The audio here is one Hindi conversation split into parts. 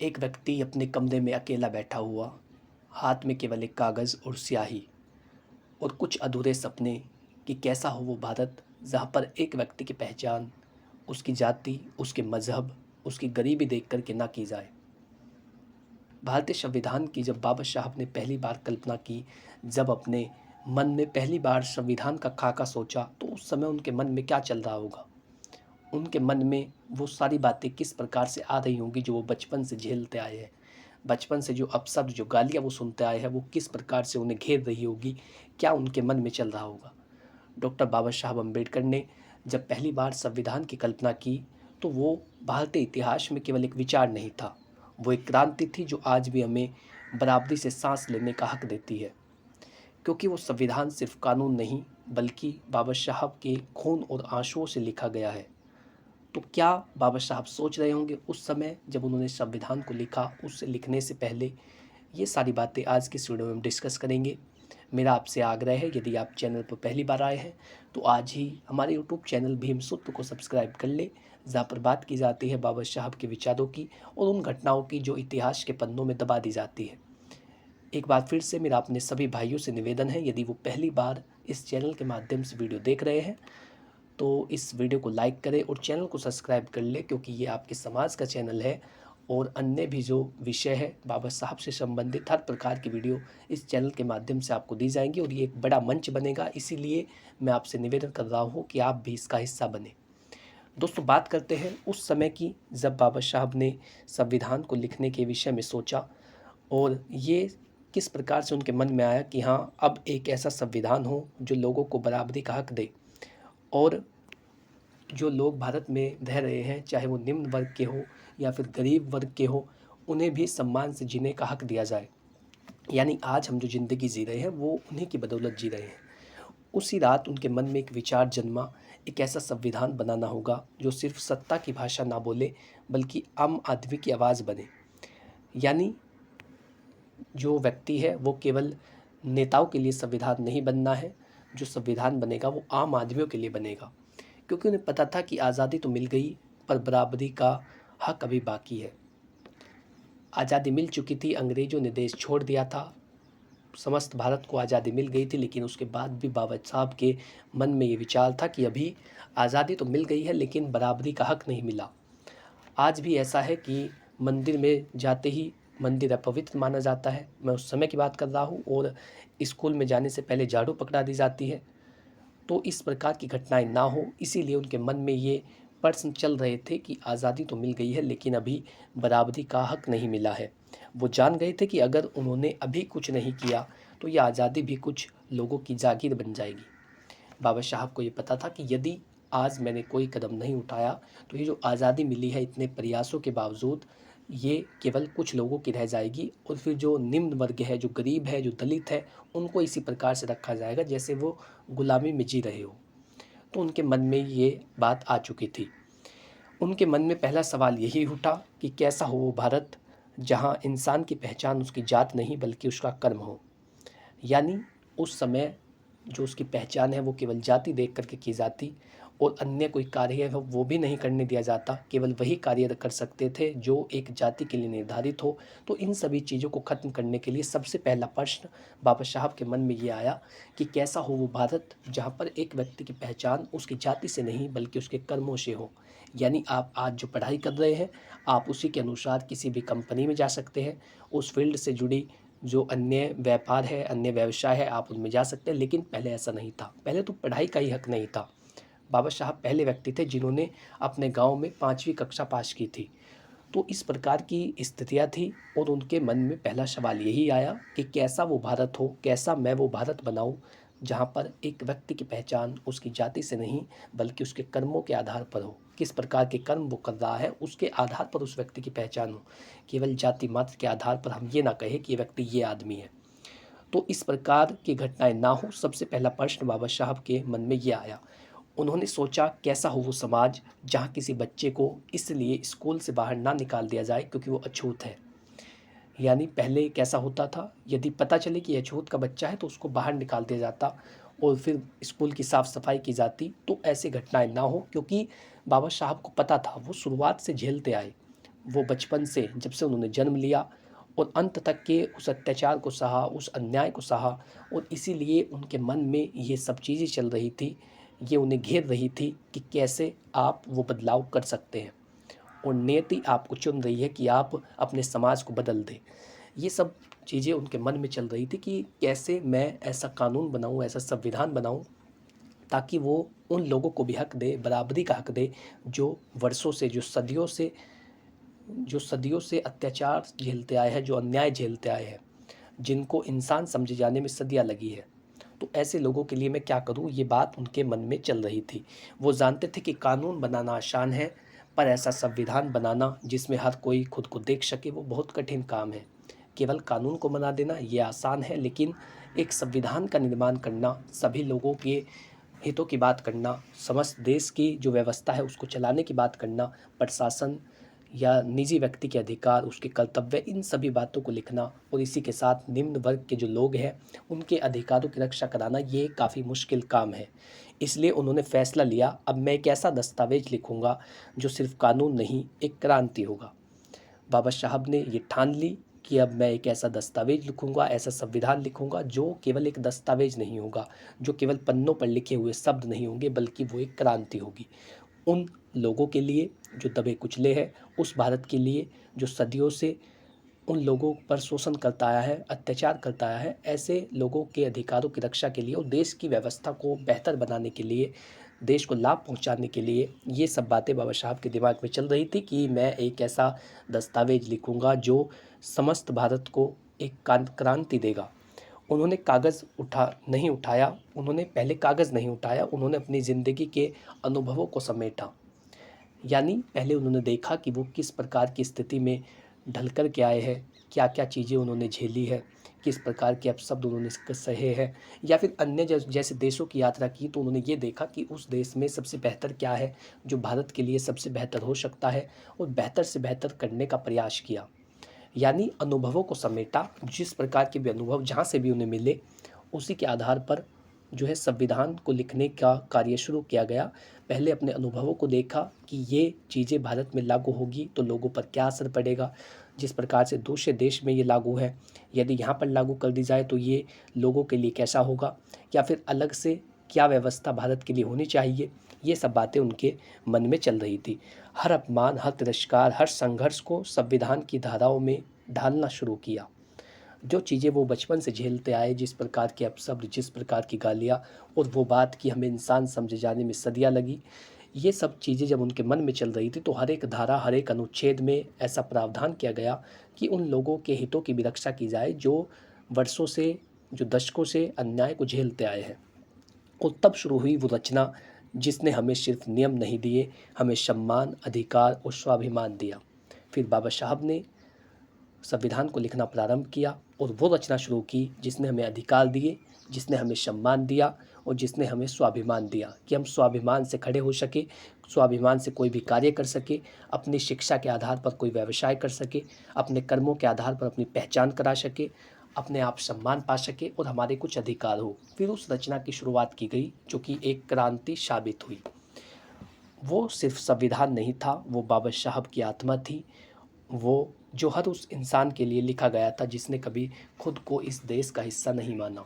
एक व्यक्ति अपने कमरे में अकेला बैठा हुआ, हाथ में केवल एक कागज़ और स्याही और कुछ अधूरे सपने कि कैसा हो वो भारत जहाँ पर एक व्यक्ति की पहचान उसकी जाति, उसके मज़हब, उसकी गरीबी देख कर के ना की जाए। भारतीय संविधान की जब बाबा साहब ने पहली बार कल्पना की, जब अपने मन में पहली बार संविधान का खाका सोचा, तो उस समय उनके मन में क्या चल रहा होगा? उनके मन में वो सारी बातें किस प्रकार से आ रही होंगी जो वो बचपन से झेलते आए हैं। बचपन से जो अपशब्द, जो गालियाँ वो सुनते आए हैं, वो किस प्रकार से उन्हें घेर रही होगी, क्या उनके मन में चल रहा होगा। डॉक्टर बाबा साहब अम्बेडकर ने जब पहली बार संविधान की कल्पना की, तो वो भारतीय इतिहास में केवल एक विचार नहीं था, वो एक क्रांति थी जो आज भी हमें बराबरी से सांस लेने का हक देती है। क्योंकि वो संविधान सिर्फ कानून नहीं, बल्कि बाबा साहब के खून और आंसुओं से लिखा गया है। तो क्या बाबा साहब सोच रहे होंगे उस समय जब उन्होंने संविधान को लिखा, उससे लिखने से पहले? ये सारी बातें आज की इस वीडियो में हम डिस्कस करेंगे। मेरा आपसे आग्रह है, यदि आप चैनल पर पहली बार आए हैं तो आज ही हमारे यूट्यूब चैनल भीम सूत्र को सब्सक्राइब कर ले, जहाँ पर बात की जाती है बाबा साहब के विचारों की और उन घटनाओं की जो इतिहास के पन्नों में दबा दी जाती है। एक बार फिर से मेरा अपने सभी भाइयों से निवेदन है, यदि वो पहली बार इस चैनल के माध्यम से वीडियो देख रहे हैं तो इस वीडियो को लाइक करें और चैनल को सब्सक्राइब कर लें, क्योंकि ये आपके समाज का चैनल है और अन्य भी जो विषय है बाबा साहब से संबंधित हर प्रकार की वीडियो इस चैनल के माध्यम से आपको दी जाएंगी और ये एक बड़ा मंच बनेगा। इसीलिए मैं आपसे निवेदन कर रहा हूँ कि आप भी इसका हिस्सा बने। दोस्तों, बात करते हैं उस समय की जब बाबा साहब ने संविधान को लिखने के विषय में सोचा और ये किस प्रकार से उनके मन में आया कि हाँ, अब एक ऐसा संविधान हो जो लोगों को बराबरी का हक दे और जो लोग भारत में रह रहे हैं, चाहे वो निम्न वर्ग के हों या फिर गरीब वर्ग के हों, उन्हें भी सम्मान से जीने का हक दिया जाए। यानी आज हम जो ज़िंदगी जी रहे हैं वो उन्हीं की बदौलत जी रहे हैं। उसी रात उनके मन में एक विचार जन्मा, एक ऐसा संविधान बनाना होगा जो सिर्फ सत्ता की भाषा ना बोले, बल्कि आम आदमी की आवाज़ बने। यानी जो व्यक्ति है वो केवल नेताओं के लिए संविधान नहीं बनना है, जो संविधान बनेगा वो आम आदमियों के लिए बनेगा। क्योंकि उन्हें पता था कि आज़ादी तो मिल गई, पर बराबरी का हक अभी बाकी है। आज़ादी मिल चुकी थी, अंग्रेज़ों ने देश छोड़ दिया था, समस्त भारत को आज़ादी मिल गई थी, लेकिन उसके बाद भी बाबा साहब के मन में ये विचार था कि अभी आज़ादी तो मिल गई है, लेकिन बराबरी का हक नहीं मिला। आज भी ऐसा है कि मंदिर में जाते ही मंदिर अपवित्र माना जाता है, मैं उस समय की बात कर रहा हूँ, और स्कूल में जाने से पहले झाड़ू पकड़ा दी जाती है। तो इस प्रकार की घटनाएं ना हो, इसीलिए उनके मन में ये प्रश्न चल रहे थे कि आज़ादी तो मिल गई है, लेकिन अभी बराबरी का हक नहीं मिला है। वो जान गए थे कि अगर उन्होंने अभी कुछ नहीं किया तो ये आज़ादी भी कुछ लोगों की जागीर बन जाएगी। बाबा साहब को ये पता था कि यदि आज मैंने कोई कदम नहीं उठाया तो ये जो आज़ादी मिली है इतने प्रयासों के बावजूद, ये केवल कुछ लोगों की रह जाएगी और फिर जो निम्न वर्ग है, जो गरीब है, जो दलित है, उनको इसी प्रकार से रखा जाएगा जैसे वो गुलामी में जी रहे हो। तो उनके मन में ये बात आ चुकी थी। उनके मन में पहला सवाल यही उठा कि कैसा हो वो भारत जहाँ इंसान की पहचान उसकी जात नहीं बल्कि उसका कर्म हो। यानी उस समय जो उसकी पहचान है वो केवल जाति देख करके की जाती और अन्य कोई कार्य है वो भी नहीं करने दिया जाता, केवल वही कार्य कर सकते थे जो एक जाति के लिए निर्धारित हो। तो इन सभी चीज़ों को ख़त्म करने के लिए सबसे पहला प्रश्न बाबा साहब के मन में ये आया कि कैसा हो वो भारत जहाँ पर एक व्यक्ति की पहचान उसकी जाति से नहीं बल्कि उसके कर्मों से हो। यानी आप आज जो पढ़ाई कर रहे हैं, आप उसी के अनुसार किसी भी कंपनी में जा सकते हैं, उस फील्ड से जुड़ी जो अन्य व्यापार है, अन्य व्यवसाय है, आप उनमें जा सकते हैं। लेकिन पहले ऐसा नहीं था, पहले तो पढ़ाई का ही हक नहीं था। बाबा साहब पहले व्यक्ति थे जिन्होंने अपने गांव में 5वीं कक्षा पास की थी। तो इस प्रकार की स्थितियां थी और उनके मन में पहला सवाल यही आया कि कैसा वो भारत हो, कैसा मैं वो भारत बनाऊं जहां पर एक व्यक्ति की पहचान उसकी जाति से नहीं बल्कि उसके कर्मों के आधार पर हो। किस प्रकार के कर्म वो कर रहा है उसके आधार पर उस व्यक्ति की पहचान हो, केवल जाति मात्र के आधार पर हम ये ना कहें कि ये व्यक्ति ये आदमी है। तो इस प्रकार की घटनाएं ना हो, सबसे पहला प्रश्न बाबा साहब के मन में ये आया। उन्होंने सोचा कैसा हो वो समाज जहाँ किसी बच्चे को इसलिए स्कूल से बाहर ना निकाल दिया जाए क्योंकि वो अछूत है। यानी पहले कैसा होता था, यदि पता चले कि अछूत का बच्चा है तो उसको बाहर निकाल दिया जाता और फिर स्कूल की साफ़ सफाई की जाती। तो ऐसी घटनाएं ना हो, क्योंकि बाबा साहब को पता था, वो शुरुआत से झेलते आए, वो बचपन से, जब से उन्होंने जन्म लिया और अंत तक के उस अत्याचार को सहा, उस अन्याय को सहा, और इसीलिए उनके मन में ये सब चीज़ें चल रही थी, ये उन्हें घेर रही थी कि कैसे आप वो बदलाव कर सकते हैं, और नियति आपको चुन रही है कि आप अपने समाज को बदल दें। ये सब चीज़ें उनके मन में चल रही थी कि कैसे मैं ऐसा कानून बनाऊँ, ऐसा संविधान बनाऊँ, ताकि वो उन लोगों को भी हक दे, बराबरी का हक दे, जो वर्षों से, जो सदियों से अत्याचार झेलते आए हैं, जो अन्याय झेलते आए हैं, जिनको इंसान समझे जाने में सदियां लगी है। तो ऐसे लोगों के लिए मैं क्या करूं, ये बात उनके मन में चल रही थी। वो जानते थे कि कानून बनाना आसान है, पर ऐसा संविधान बनाना जिसमें हर कोई खुद को देख सके, वो बहुत कठिन काम है। केवल कानून को बना देना ये आसान है, लेकिन एक संविधान का निर्माण करना, सभी लोगों के हितों की बात करना, समस्त देश की जो व्यवस्था है उसको चलाने की बात करना, प्रशासन या निजी व्यक्ति के अधिकार, उसके कर्तव्य, इन सभी बातों को लिखना, और इसी के साथ निम्न वर्ग के जो लोग हैं उनके अधिकारों की रक्षा कराना, ये काफ़ी मुश्किल काम है। इसलिए उन्होंने फैसला लिया, अब मैं एक ऐसा दस्तावेज लिखूंगा जो सिर्फ कानून नहीं, एक क्रांति होगा। बाबा साहब ने ये ठान ली कि अब मैं एक ऐसा दस्तावेज लिखूंगा, ऐसा संविधान लिखूंगा जो केवल एक दस्तावेज नहीं होगा, जो केवल पन्नों पर लिखे हुए शब्द नहीं होंगे, बल्कि वो एक क्रांति होगी उन लोगों के लिए जो दबे कुचले हैं, उस भारत के लिए जो सदियों से उन लोगों पर शोषण करता आया है, अत्याचार करता आया है। ऐसे लोगों के अधिकारों की रक्षा के लिए और देश की व्यवस्था को बेहतर बनाने के लिए, देश को लाभ पहुंचाने के लिए, ये सब बातें बाबा साहब के दिमाग में चल रही थी कि मैं एक ऐसा दस्तावेज लिखूंगा जो समस्त भारत को एक क्रांति देगा। उन्होंने कागज़ नहीं उठाया, उन्होंने पहले कागज़ नहीं उठाया, उन्होंने अपनी ज़िंदगी के अनुभवों को समेटा। यानी पहले उन्होंने देखा कि वो किस प्रकार की स्थिति में ढल कर के आए हैं, क्या-क्या चीज़ें उन्होंने झेली है, किस प्रकार के अपशब्द उन्होंने सहे हैं, या फिर अन्य जैसे देशों की यात्रा की, तो उन्होंने ये देखा कि उस देश में सबसे बेहतर क्या है, जो भारत के लिए सबसे बेहतर हो सकता है, और बेहतर से बेहतर करने का प्रयास किया। यानी अनुभवों को समेटा, जिस प्रकार के भी अनुभव जहाँ से भी उन्हें मिले, उसी के आधार पर जो है संविधान को लिखने का कार्य शुरू किया गया। पहले अपने अनुभवों को देखा कि ये चीज़ें भारत में लागू होगी तो लोगों पर क्या असर पड़ेगा, जिस प्रकार से दूसरे देश में ये लागू है, यदि यहाँ पर लागू कर दी जाए तो ये लोगों के लिए कैसा होगा, या फिर अलग से क्या व्यवस्था भारत के लिए होनी चाहिए। ये सब बातें उनके मन में चल रही थी। हर अपमान, हर तिरस्कार, हर संघर्ष को संविधान की धाराओं में ढालना शुरू किया। जो चीज़ें वो बचपन से झेलते आए, जिस प्रकार के अपशब्द, जिस प्रकार की गालियाँ, और वो बात कि हमें इंसान समझे जाने में सदियाँ लगी, ये सब चीज़ें जब उनके मन में चल रही थी, तो हर एक धारा, हर एक अनुच्छेद में ऐसा प्रावधान किया गया कि उन लोगों के हितों की भी रक्षा की जाए जो वर्षों से, जो दशकों से अन्याय को झेलते आए हैं। और तब शुरू हुई वो रचना जिसने हमें सिर्फ नियम नहीं दिए, हमें सम्मान, अधिकार और स्वाभिमान दिया। फिर बाबा साहब ने संविधान को लिखना प्रारंभ किया और वो रचना शुरू की जिसने हमें अधिकार दिए, जिसने हमें सम्मान दिया, और जिसने हमें स्वाभिमान दिया कि हम स्वाभिमान से खड़े हो सके, स्वाभिमान से कोई भी कार्य कर सके, अपनी शिक्षा के आधार पर कोई व्यवसाय कर सके, अपने कर्मों के आधार पर अपनी पहचान करा सके, अपने आप सम्मान पा सके, और हमारे कुछ अधिकार हो। फिर उस रचना की शुरुआत की गई जो कि एक क्रांति साबित हुई। वो सिर्फ संविधान नहीं था, वो बाबा साहब की आत्मा थी, वो जो हर उस इंसान के लिए लिखा गया था जिसने कभी खुद को इस देश का हिस्सा नहीं माना।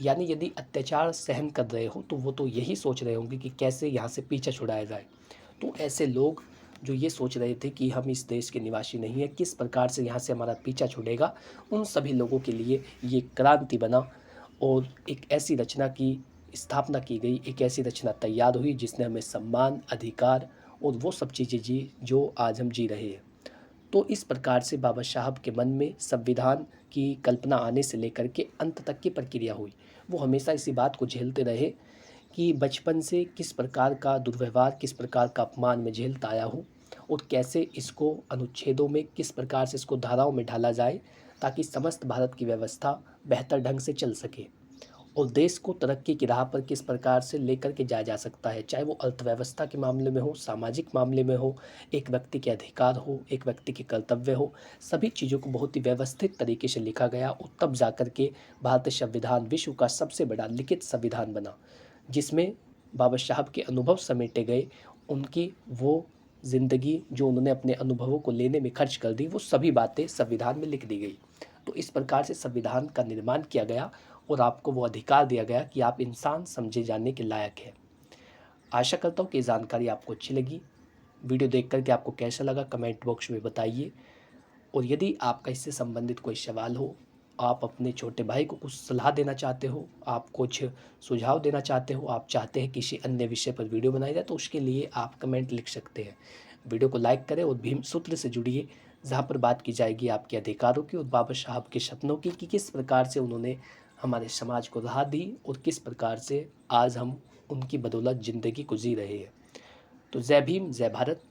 यानी यदि अत्याचार सहन कर रहे हो तो वो तो यही सोच रहे होंगे कि कैसे यहाँ से पीछा छुड़ाया जाए। तो ऐसे लोग जो ये सोच रहे थे कि हम इस देश के निवासी नहीं हैं, किस प्रकार से यहाँ से हमारा पीछा छूटेगा, उन सभी लोगों के लिए ये क्रांति बना, और एक ऐसी रचना की स्थापना की गई, एक ऐसी रचना तैयार हुई जिसने हमें सम्मान, अधिकार और वो सब चीज़ें जी जो आज हम जी रहे हैं। तो इस प्रकार से बाबा साहब के मन में संविधान की कल्पना आने से लेकर के अंत तक की प्रक्रिया हुई। वो हमेशा इसी बात को झेलते रहे कि बचपन से किस प्रकार का दुर्व्यवहार, किस प्रकार का अपमान मैं झेलता आया हूँ, और कैसे इसको अनुच्छेदों में, किस प्रकार से इसको धाराओं में ढाला जाए ताकि समस्त भारत की व्यवस्था बेहतर ढंग से चल सके, और देश को तरक्की की राह पर किस प्रकार से लेकर के जाया जा सकता है, चाहे वो अर्थव्यवस्था के मामले में हो, सामाजिक मामले में हो, एक व्यक्ति के अधिकार हो, एक व्यक्ति के कर्तव्य हो, सभी चीज़ों को बहुत ही व्यवस्थित तरीके से लिखा गया, और तब जा कर के भारतीय संविधान विश्व का सबसे बड़ा लिखित संविधान बना, जिसमें बाबा साहब के अनुभव समेटे गए, उनकी वो ज़िंदगी जो उन्होंने अपने अनुभवों को लेने में खर्च कर दी, वो सभी बातें संविधान में लिख दी गई। तो इस प्रकार से संविधान का निर्माण किया गया और आपको वो अधिकार दिया गया कि आप इंसान समझे जाने के लायक हैं। आशा करता हूँ कि ये जानकारी आपको अच्छी लगी। वीडियो देख कर के आपको कैसा लगा कमेंट बॉक्स में बताइए। और यदि आपका इससे संबंधित कोई सवाल हो, आप अपने छोटे भाई को कुछ सलाह देना चाहते हो, आप कुछ सुझाव देना चाहते हो, आप चाहते हैं किसी अन्य विषय पर वीडियो बनाई जाए, तो उसके लिए आप कमेंट लिख सकते हैं। वीडियो को लाइक करें और भीम सूत्र से जुड़िए, जहाँ पर बात की जाएगी आपके अधिकारों की और बाबा साहब के सपनों की, कि किस प्रकार से उन्होंने हमारे समाज को राह दी और किस प्रकार से आज हम उनकी बदौलत ज़िंदगी को जी रहे हैं। तो जय भीम, जय भारत।